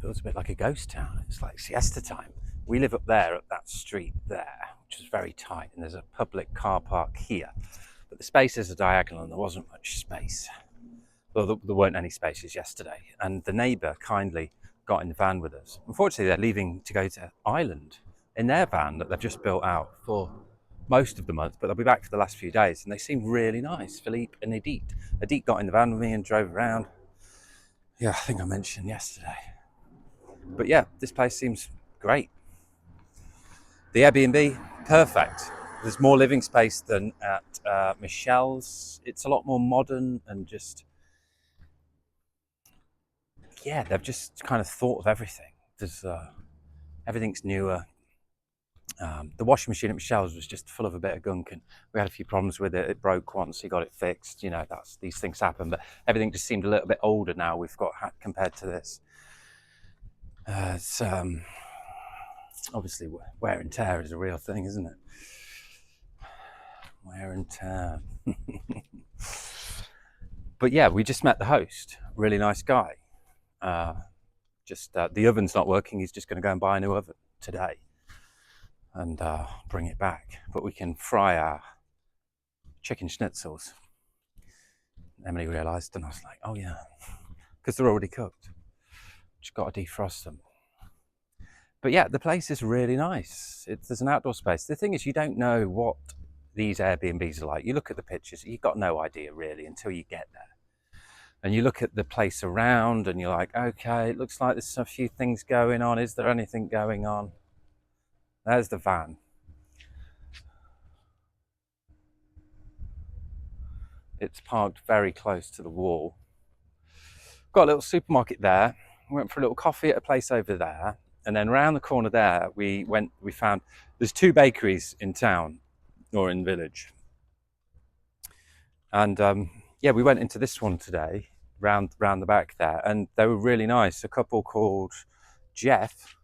feels a bit like a ghost town. It's like siesta time. We live up there at that street there, which is very tight, and there's a public car park here. But the spaces are diagonal and there wasn't much space. Well, there weren't any spaces yesterday. And the neighbour kindly got in the van with us. Unfortunately, they're leaving to go to Ireland in their van that they've just built out for most of the month, but they'll be back for the last few days. And they seem really nice, Philippe and Edith. Edith got in the van with me and drove around. Yeah, I think I mentioned yesterday. But yeah, this place seems great. The Airbnb, perfect. There's more living space than at Michelle's. It's a lot more modern and just, yeah, they've just kind of thought of everything. There's everything's newer. The washing machine at Michelle's was just full of a bit of gunk, and we had a few problems with it. It broke once, he got it fixed. You know, these things happen, but everything just seemed a little bit older now we've got compared to this. It's obviously wear and tear is a real thing, isn't it? Wear and tear. But yeah, we just met the host, really nice guy. The oven's not working. He's just going to go and buy a new oven today and bring it back. But we can fry our chicken schnitzels. Emily realised, and I was like, oh yeah, because they're already cooked. Just got to defrost them. But yeah, the place is really nice. There's an outdoor space. The thing is, you don't know what these Airbnbs are like. You look at the pictures, you've got no idea really until you get there. And you look at the place around and you're like, okay, it looks like there's a few things going on. Is there anything going on? There's the van. It's parked very close to the wall. Got a little supermarket there. We went for a little coffee at a place over there. And then round the corner there, we found, there's 2 bakeries in town or in the village. And yeah, we went into this one today, round the back there, and they were really nice. A couple called Jeff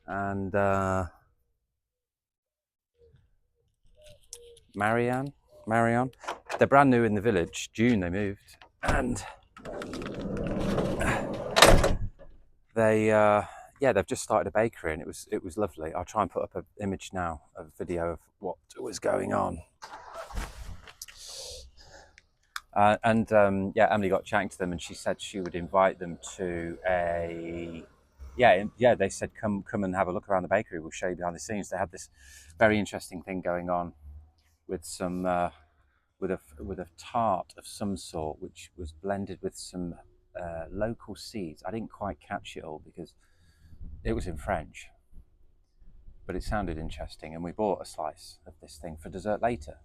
and Marianne. They're brand new in the village. June they moved, and they've just started a bakery, and it was lovely. I'll try and put up an image now, a video of what was going on. Emily got chatting to them, and she said she would invite them to a. They said come and have a look around the bakery. We'll show you behind the scenes. They had this very interesting thing going on with some with a tart of some sort, which was blended with some local seeds. I didn't quite catch it all because it was in French, but it sounded interesting, and we bought a slice of this thing for dessert later.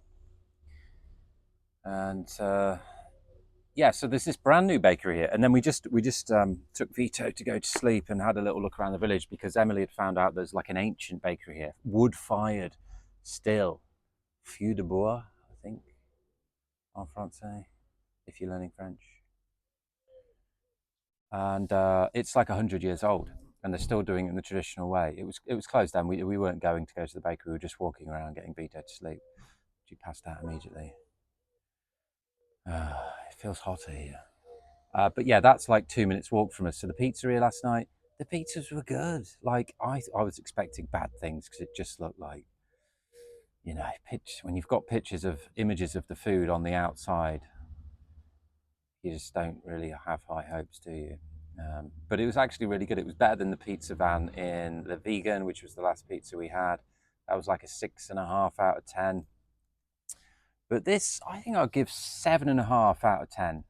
And so there's this brand new bakery here, and then we just took Vito to go to sleep and had a little look around the village because Emily had found out there's like an ancient bakery here, wood-fired, still, feu de bois, I think, en français, if you're learning French. And it's like 100 years old, and they're still doing it in the traditional way. It was closed down. We weren't going to go to the bakery. We were just walking around getting Vito to sleep. She passed out immediately. It feels hotter here. But yeah, that's like 2 minutes walk from us. So the pizzeria last night, the pizzas were good. Like I was expecting bad things because it just looked like, you know, when you've got images of the food on the outside, you just don't really have high hopes, do you? But it was actually really good. It was better than the pizza van in the Vegan, which was the last pizza we had. That was like a 6.5 out of 10. But this, I think I'll give 7.5 out of 10.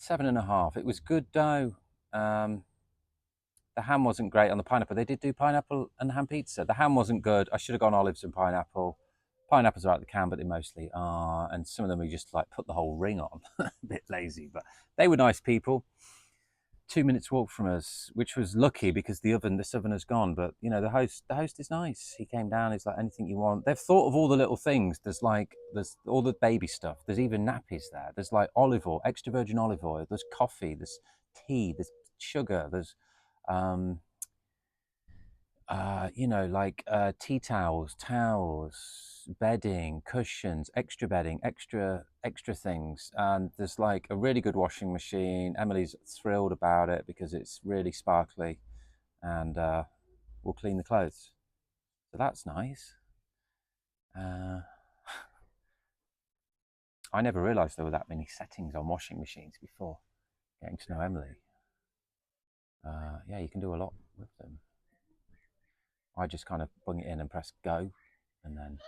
7.5. It was good dough. The ham wasn't great on the pineapple. They did do pineapple and ham pizza. The ham wasn't good. I should have gone olives and pineapple. Pineapples are out the can, but they mostly are. And some of them we just like put the whole ring on. A bit lazy, but they were nice people. 2 minutes walk from us, which was lucky because this oven has gone. But you know, the host is nice. He came down. He's like, anything you want. They've thought of all the little things. There's all the baby stuff. There's even nappies there. There's like olive oil, extra virgin olive oil. There's coffee. There's tea. There's sugar. There's you know, like tea towels, towels, bedding, cushions, extra bedding, extra things. And there's like a really good washing machine. Emily's thrilled about it because it's really sparkly, and we'll clean the clothes. So that's nice. Uh, I never realised there were that many settings on washing machines before getting to know Emily. Yeah, you can do a lot with them. I just kind of bung it in and press go, and then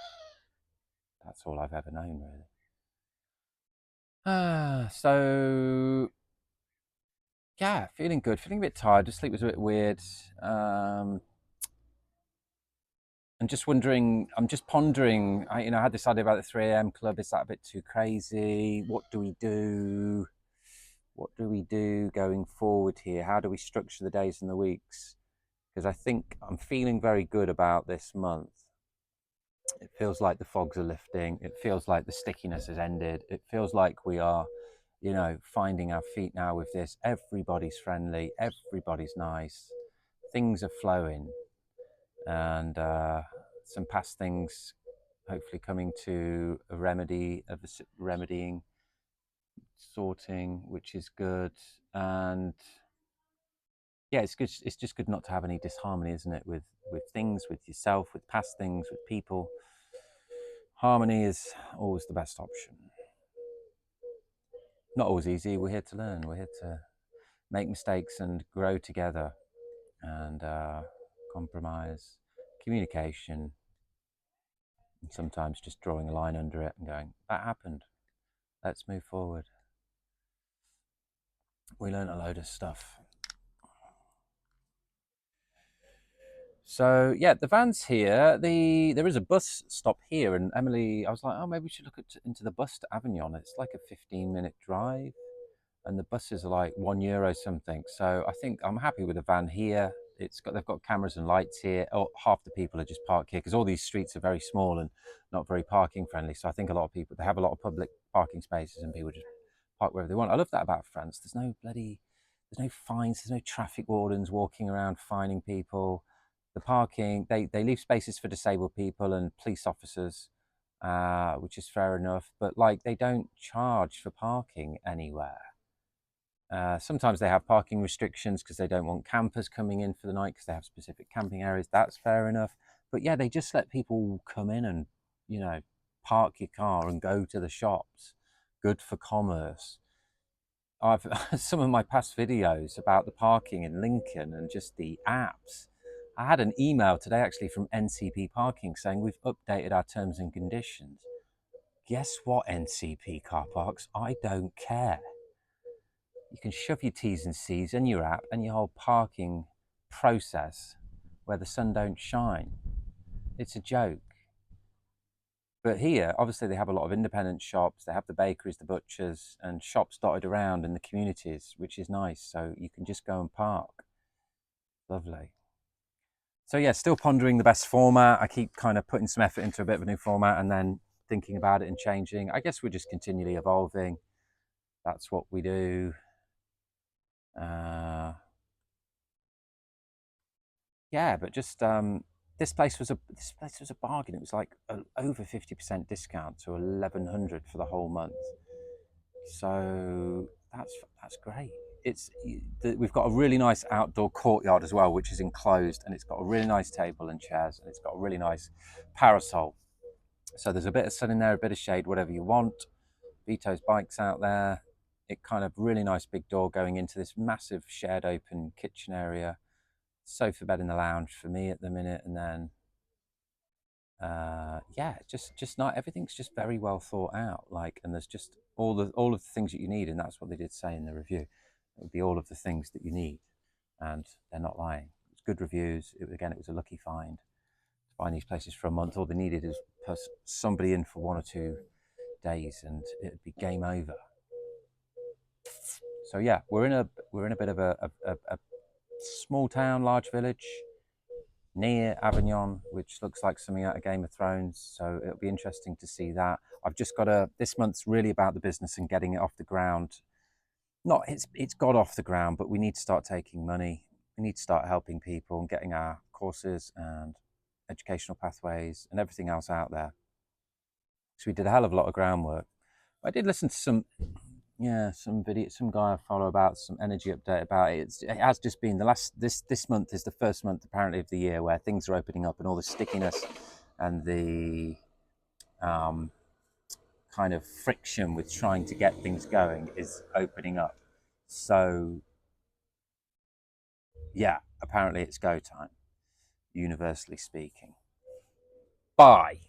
that's all I've ever known, really. So yeah, feeling good, feeling a bit tired. The sleep was a bit weird, and just wondering. I'm just pondering. I had this idea about the 3 a.m. club. Is that a bit too crazy? What do we do? What do we do going forward here? How do we structure the days and the weeks? Because I think I'm feeling very good about this month. It feels like the fogs are lifting. It feels like the stickiness has ended. It feels like we are, finding our feet now with this. Everybody's friendly. Everybody's nice. Things are flowing. And some past things hopefully coming to a remedying, sorting, which is good. And yeah, it's good. It's just good not to have any disharmony, isn't it? With things, with yourself, with past things, with people. Harmony is always the best option. Not always easy. We're here to learn. We're here to make mistakes and grow together, and compromise, communication, and sometimes just drawing a line under it and going, that happened. Let's move forward. We learned a load of stuff. So yeah, the van's here. There is a bus stop here, and Emily, I was like, oh, maybe we should look into the bus to Avignon. It's like a 15-minute drive, and the buses are like €1 something. So I think I'm happy with the van here. They've got cameras and lights here. Oh, half the people are just parked here because all these streets are very small and not very parking friendly. So I think a lot of people, they have a lot of public parking spaces, and people just park wherever they want. I love that about France. There's no fines. There's no traffic wardens walking around fining people. The parking, they leave spaces for disabled people and police officers, which is fair enough. But like, they don't charge for parking anywhere. Sometimes they have parking restrictions because they don't want campers coming in for the night because they have specific camping areas. That's fair enough. But yeah, they just let people come in and, you know, park your car and go to the shops. Good for commerce. I've some of my past videos about the parking in Lincoln and just the apps. I had an email today actually from NCP Parking saying we've updated our terms and conditions. Guess what, NCP car parks? I don't care. You can shove your T's and C's in your app and your whole parking process where the sun don't shine. It's a joke. But here, obviously, they have a lot of independent shops. They have the bakeries, the butchers, and shops dotted around in the communities, which is nice. So you can just go and park. Lovely. So yeah, still pondering the best format. I keep kind of putting some effort into a bit of a new format and then thinking about it and changing. I guess we're just continually evolving. That's what we do. Yeah, but just this place was a bargain. It was like over 50% discount to 1,100 for the whole month. So that's great. We've got a really nice outdoor courtyard as well, which is enclosed, and it's got a really nice table and chairs, and it's got a really nice parasol. So there's a bit of sun in there, a bit of shade, whatever you want. Vito's bike's out there. It kind of really nice big door going into this massive shared open kitchen area. Sofa bed in the lounge for me at the minute, and then yeah, just not everything's just very well thought out. Like, and there's just all of the things that you need, and that's what they did say in the review. It would be all of the things that you need, and they're not lying. It's good reviews. It was a lucky find to find these places for a month. All they needed is put somebody in for 1 or 2 days, and it'd be game over. So yeah, we're in a bit of a small town, large village near Avignon, which looks like something out of Game of Thrones. So it'll be interesting to see that. I've just got this month's really about the business and getting it off the ground. Not it's got off the ground, but we need to start taking money. we need to start helping people and getting our courses and educational pathways and everything else out there. So we did a hell of a lot of groundwork. I did listen to some video, some guy I follow about some energy update about it. It has just been this month is the first month apparently of the year where things are opening up and all the stickiness and the kind of friction with trying to get things going is opening up. So yeah, apparently it's go time, universally speaking. Bye.